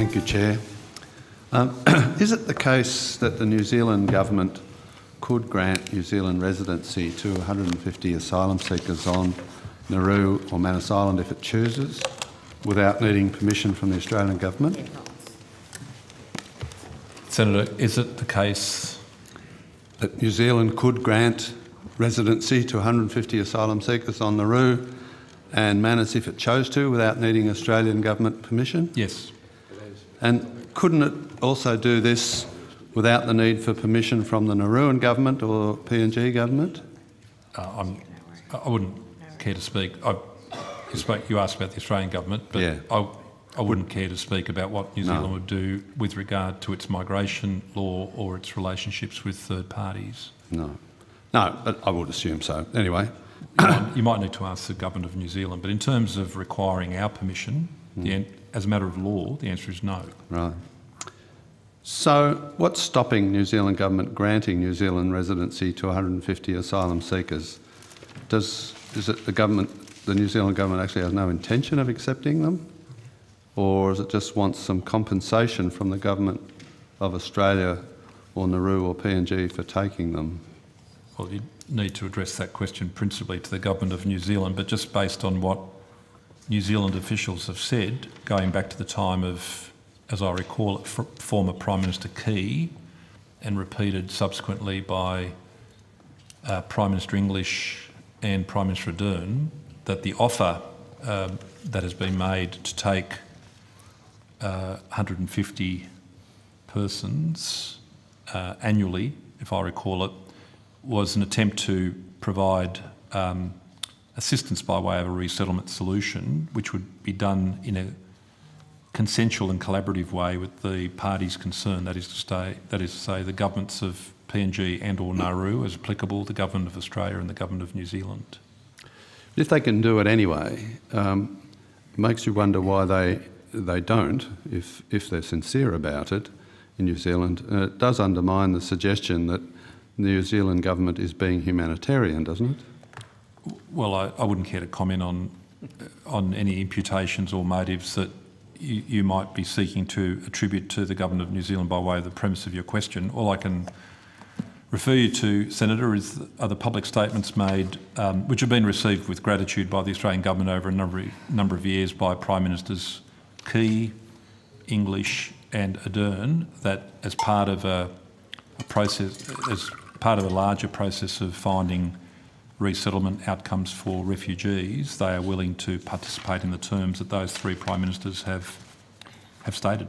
Thank you, Chair. Is it the case that the New Zealand government could grant New Zealand residency to 150 asylum seekers on Nauru or Manus Island if it chooses, without needing permission from the Australian government? Senator, is it the case that New Zealand could grant residency to 150 asylum seekers on Nauru and Manus if it chose to, without needing Australian government permission? Yes. And couldn't it also do this without the need for permission from the Nauruan government or PNG government? I wouldn't care to speak. You asked about the Australian government, but yeah. I wouldn't care to speak about what New Zealand would do with regard to its migration law or its relationships with third parties. No, but I would assume so. Anyway. You might need to ask the government of New Zealand, but in terms of requiring our permission, as a matter of law, the answer is no. Right. So what's stopping New Zealand government granting New Zealand residency to 150 asylum seekers? Is it the New Zealand government actually has no intention of accepting them? Or does it just want some compensation from the government of Australia or Nauru or PNG for taking them? Well, you need to address that question principally to the government of New Zealand, but just based on what New Zealand officials have said, going back to the time of, as I recall it, former Prime Minister Key, and repeated subsequently by Prime Minister English and Prime Minister Ardern, that the offer that has been made to take 150 persons annually, if I recall it, was an attempt to provide assistance by way of a resettlement solution, which would be done in a consensual and collaborative way with the parties concerned, that is to say the governments of PNG and or Nauru, as applicable, the government of Australia and the government of New Zealand. If they can do it anyway, it makes you wonder why they don't, if they're sincere about it in New Zealand. And it does undermine the suggestion that the New Zealand government is being humanitarian, doesn't it? Well, I wouldn't care to comment on any imputations or motives that you might be seeking to attribute to the government of New Zealand by way of the premise of your question. All I can refer you to, Senator, are the public statements made, which have been received with gratitude by the Australian government over a number of years by Prime Ministers Key, English and Ardern, that as part of a larger process of finding resettlement outcomes for refugees, they are willing to participate in the terms that those three Prime Ministers have stated.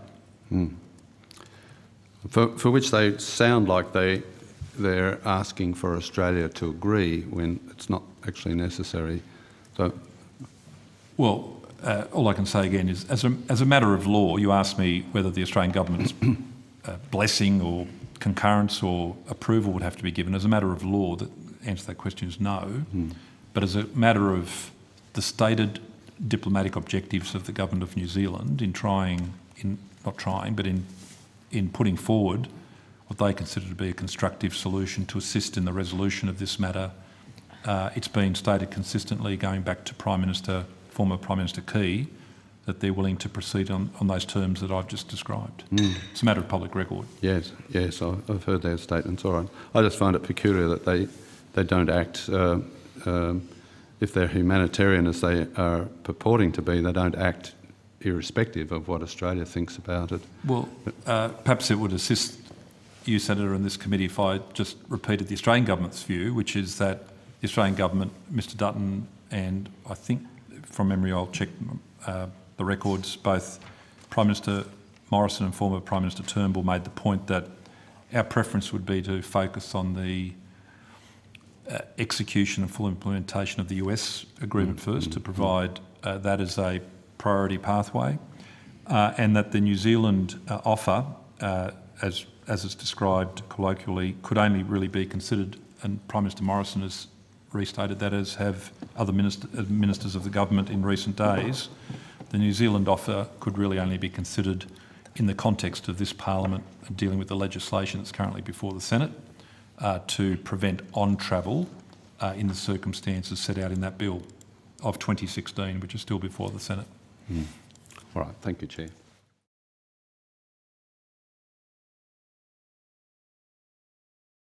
For which they sound like they're asking for Australia to agree when it's not actually necessary. So, well, all I can say again is, as a matter of law, you asked me whether the Australian government's blessing or concurrence or approval would have to be given. As a matter of law, the answer to that question is no. But as a matter of the stated diplomatic objectives of the government of New Zealand in putting forward what they consider to be a constructive solution to assist in the resolution of this matter, it's been stated consistently, going back to former Prime Minister Key, that they're willing to proceed on those terms that I've just described. It's a matter of public record. Yes, I've heard their statements, all right. I just find it peculiar that they don't act, if they're humanitarian as they are purporting to be, they don't act irrespective of what Australia thinks about it. Well, perhaps it would assist you, Senator, and this committee if I just repeated the Australian government's view, which is that the Australian government, Mr Dutton, and I think from memory I'll check the records, both Prime Minister Morrison and former Prime Minister Turnbull made the point that our preference would be to focus on the execution and full implementation of the US agreement first, to provide that as a priority pathway, and that the New Zealand offer, as it's described colloquially, could only really be considered, and Prime Minister Morrison has restated that, as have other ministers of the government in recent days, the New Zealand offer could really only be considered in the context of this Parliament dealing with the legislation that's currently before the Senate to prevent on-travel in the circumstances set out in that bill of 2016, which is still before the Senate. All right, thank you, Chair.